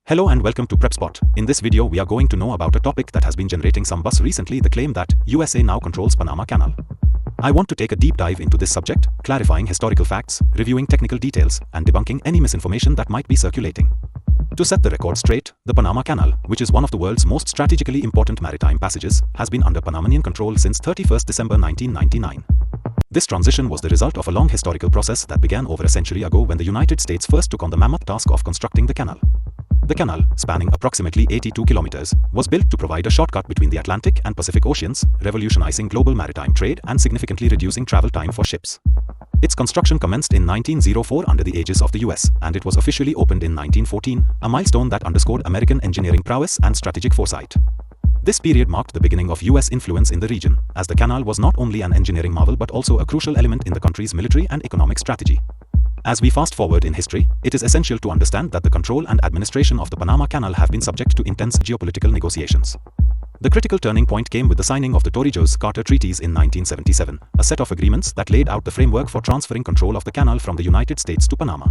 Hello and welcome to Prepspot. In this video we are going to know about a topic that has been generating some buzz recently, the claim that USA now controls Panama Canal. I want to take a deep dive into this subject, clarifying historical facts, reviewing technical details, and debunking any misinformation that might be circulating. To set the record straight, the Panama Canal, which is one of the world's most strategically important maritime passages, has been under Panamanian control since 31 December 1999. This transition was the result of a long historical process that began over a century ago when the United States first took on the mammoth task of constructing the canal. The canal, spanning approximately 82 kilometers, was built to provide a shortcut between the Atlantic and Pacific Oceans, revolutionizing global maritime trade and significantly reducing travel time for ships. Its construction commenced in 1904 under the aegis of the US, and it was officially opened in 1914, a milestone that underscored American engineering prowess and strategic foresight. This period marked the beginning of US influence in the region, as the canal was not only an engineering marvel but also a crucial element in the country's military and economic strategy. As we fast forward in history, it is essential to understand that the control and administration of the Panama Canal have been subject to intense geopolitical negotiations. The critical turning point came with the signing of the Torrijos-Carter Treaties in 1977, a set of agreements that laid out the framework for transferring control of the canal from the United States to Panama.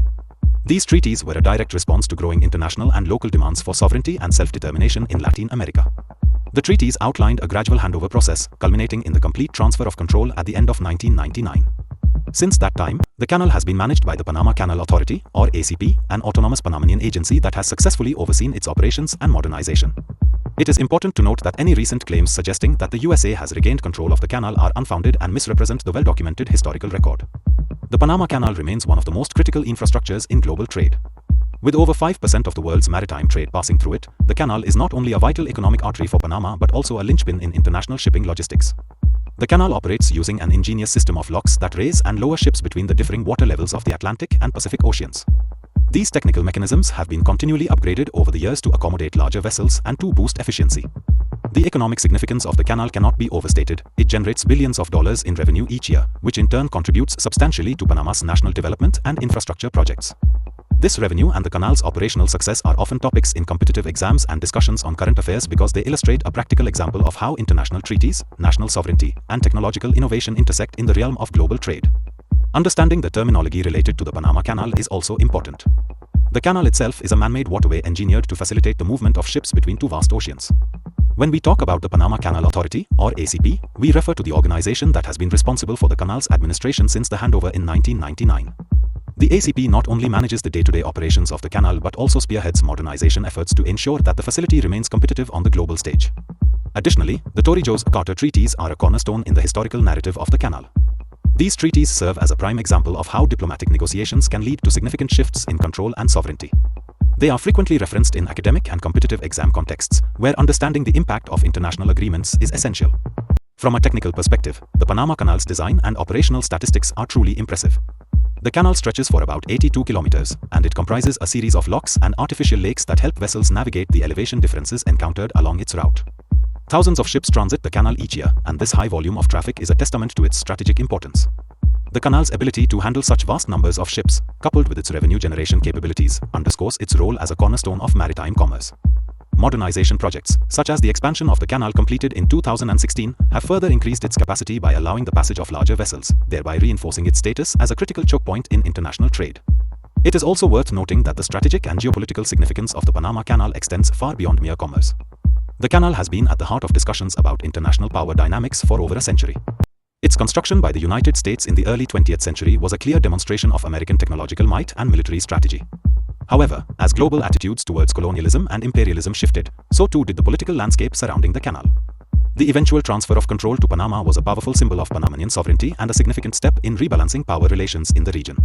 These treaties were a direct response to growing international and local demands for sovereignty and self-determination in Latin America. The treaties outlined a gradual handover process, culminating in the complete transfer of control at the end of 1999. Since that time, the canal has been managed by the Panama Canal Authority, or ACP, an autonomous Panamanian agency that has successfully overseen its operations and modernization. It is important to note that any recent claims suggesting that the USA has regained control of the canal are unfounded and misrepresent the well-documented historical record. The Panama Canal remains one of the most critical infrastructures in global trade. With over 5% of the world's maritime trade passing through it, the canal is not only a vital economic artery for Panama but also a linchpin in international shipping logistics. The canal operates using an ingenious system of locks that raise and lower ships between the differing water levels of the Atlantic and Pacific Oceans. These technical mechanisms have been continually upgraded over the years to accommodate larger vessels and to boost efficiency. The economic significance of the canal cannot be overstated. It generates billions of dollars in revenue each year, which in turn contributes substantially to Panama's national development and infrastructure projects. This revenue and the canal's operational success are often topics in competitive exams and discussions on current affairs because they illustrate a practical example of how international treaties, national sovereignty, and technological innovation intersect in the realm of global trade. Understanding the terminology related to the Panama Canal is also important. The canal itself is a man-made waterway engineered to facilitate the movement of ships between two vast oceans. When we talk about the Panama Canal Authority, or ACP, we refer to the organization that has been responsible for the canal's administration since the handover in 1999. The ACP not only manages the day-to-day operations of the canal but also spearheads modernization efforts to ensure that the facility remains competitive on the global stage. Additionally, the Torrijos-Carter Treaties are a cornerstone in the historical narrative of the canal. These treaties serve as a prime example of how diplomatic negotiations can lead to significant shifts in control and sovereignty. They are frequently referenced in academic and competitive exam contexts, where understanding the impact of international agreements is essential. From a technical perspective, the Panama Canal's design and operational statistics are truly impressive. The canal stretches for about 82 kilometers, and it comprises a series of locks and artificial lakes that help vessels navigate the elevation differences encountered along its route. Thousands of ships transit the canal each year, and this high volume of traffic is a testament to its strategic importance. The canal's ability to handle such vast numbers of ships, coupled with its revenue generation capabilities, underscores its role as a cornerstone of maritime commerce. Modernization projects, such as the expansion of the canal completed in 2016, have further increased its capacity by allowing the passage of larger vessels, thereby reinforcing its status as a critical choke point in international trade. It is also worth noting that the strategic and geopolitical significance of the Panama Canal extends far beyond mere commerce. The canal has been at the heart of discussions about international power dynamics for over a century. Its construction by the United States in the early 20th century was a clear demonstration of American technological might and military strategy. However, as global attitudes towards colonialism and imperialism shifted, so too did the political landscape surrounding the canal. The eventual transfer of control to Panama was a powerful symbol of Panamanian sovereignty and a significant step in rebalancing power relations in the region.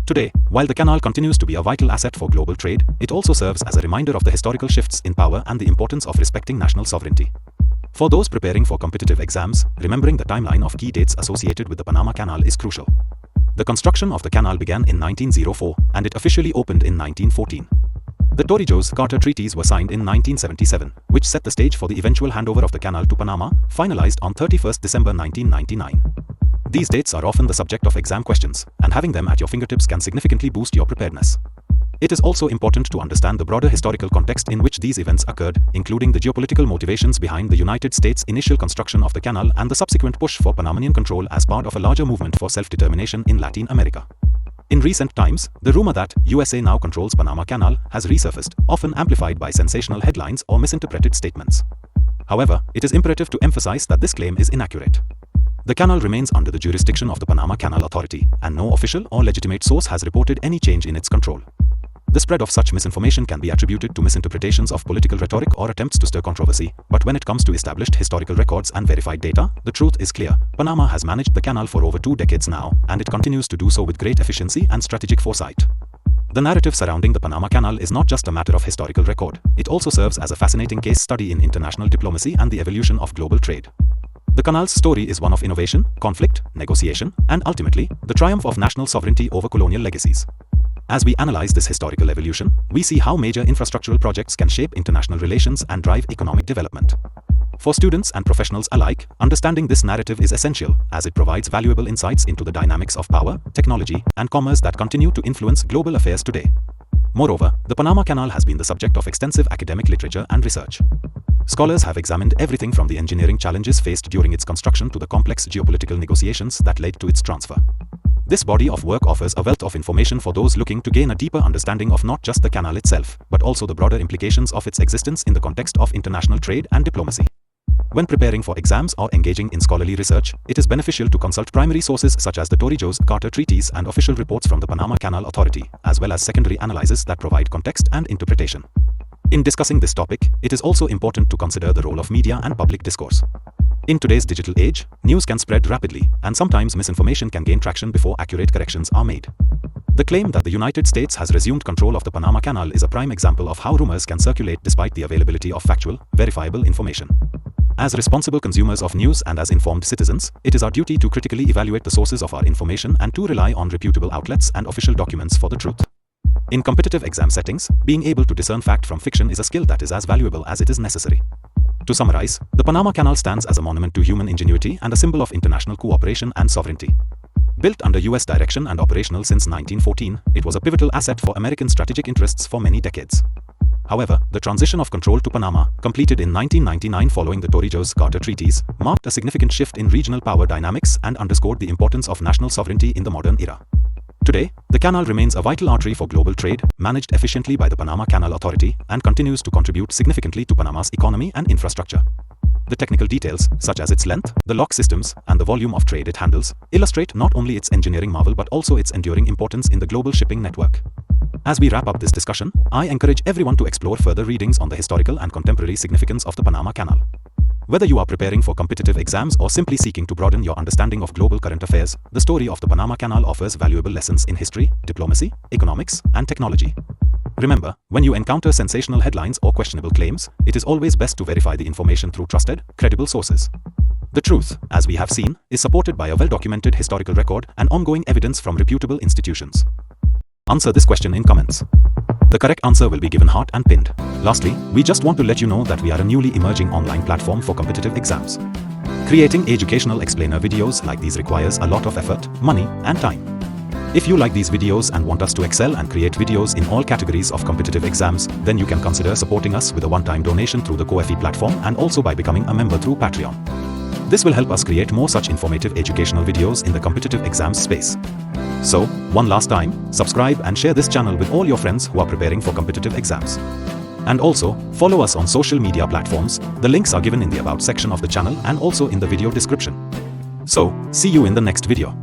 Today, while the canal continues to be a vital asset for global trade, it also serves as a reminder of the historical shifts in power and the importance of respecting national sovereignty. For those preparing for competitive exams, remembering the timeline of key dates associated with the Panama Canal is crucial. The construction of the canal began in 1904, and it officially opened in 1914. The Torrijos-Carter Treaties were signed in 1977, which set the stage for the eventual handover of the canal to Panama, finalized on 31 December 1999. These dates are often the subject of exam questions, and having them at your fingertips can significantly boost your preparedness. It is also important to understand the broader historical context in which these events occurred, including the geopolitical motivations behind the United States' initial construction of the canal and the subsequent push for Panamanian control as part of a larger movement for self-determination in Latin America. In recent times, the rumor that USA now controls Panama Canal has resurfaced, often amplified by sensational headlines or misinterpreted statements. However, it is imperative to emphasize that this claim is inaccurate. The canal remains under the jurisdiction of the Panama Canal Authority, and no official or legitimate source has reported any change in its control. The spread of such misinformation can be attributed to misinterpretations of political rhetoric or attempts to stir controversy, but when it comes to established historical records and verified data, the truth is clear. Panama has managed the canal for over 2 decades now, and it continues to do so with great efficiency and strategic foresight. The narrative surrounding the Panama Canal is not just a matter of historical record, it also serves as a fascinating case study in international diplomacy and the evolution of global trade. The canal's story is one of innovation, conflict, negotiation, and ultimately, the triumph of national sovereignty over colonial legacies. As we analyze this historical evolution, we see how major infrastructural projects can shape international relations and drive economic development. For students and professionals alike, understanding this narrative is essential, as it provides valuable insights into the dynamics of power, technology, and commerce that continue to influence global affairs today. Moreover, the Panama Canal has been the subject of extensive academic literature and research. Scholars have examined everything from the engineering challenges faced during its construction to the complex geopolitical negotiations that led to its transfer. This body of work offers a wealth of information for those looking to gain a deeper understanding of not just the canal itself, but also the broader implications of its existence in the context of international trade and diplomacy. When preparing for exams or engaging in scholarly research, it is beneficial to consult primary sources such as the Torrijos-Carter Treaties and official reports from the Panama Canal Authority, as well as secondary analyses that provide context and interpretation. In discussing this topic, it is also important to consider the role of media and public discourse. In today's digital age, news can spread rapidly, and sometimes misinformation can gain traction before accurate corrections are made. The claim that the United States has resumed control of the Panama Canal is a prime example of how rumors can circulate despite the availability of factual, verifiable information. As responsible consumers of news and as informed citizens, it is our duty to critically evaluate the sources of our information and to rely on reputable outlets and official documents for the truth. In competitive exam settings, being able to discern fact from fiction is a skill that is as valuable as it is necessary. To summarize, the Panama Canal stands as a monument to human ingenuity and a symbol of international cooperation and sovereignty. Built under US direction and operational since 1914, it was a pivotal asset for American strategic interests for many decades. However, the transition of control to Panama, completed in 1999 following the Torrijos-Carter Treaties, marked a significant shift in regional power dynamics and underscored the importance of national sovereignty in the modern era. Today, the canal remains a vital artery for global trade, managed efficiently by the Panama Canal Authority, and continues to contribute significantly to Panama's economy and infrastructure. The technical details, such as its length, the lock systems, and the volume of trade it handles, illustrate not only its engineering marvel but also its enduring importance in the global shipping network. As we wrap up this discussion, I encourage everyone to explore further readings on the historical and contemporary significance of the Panama Canal. Whether you are preparing for competitive exams or simply seeking to broaden your understanding of global current affairs, the story of the Panama Canal offers valuable lessons in history, diplomacy, economics, and technology. Remember, when you encounter sensational headlines or questionable claims, it is always best to verify the information through trusted, credible sources. The truth, as we have seen, is supported by a well-documented historical record and ongoing evidence from reputable institutions. Answer this question in comments. The correct answer will be given heart and pinned. Lastly, we just want to let you know that we are a newly emerging online platform for competitive exams. Creating educational explainer videos like these requires a lot of effort, money, and time. If you like these videos and want us to excel and create videos in all categories of competitive exams, then you can consider supporting us with a one-time donation through the Ko-fi platform and also by becoming a member through Patreon. This will help us create more such informative educational videos in the competitive exams space. So, one last time, subscribe and share this channel with all your friends who are preparing for competitive exams. And also, follow us on social media platforms. The links are given in the About section of the channel and also in the video description. So, see you in the next video.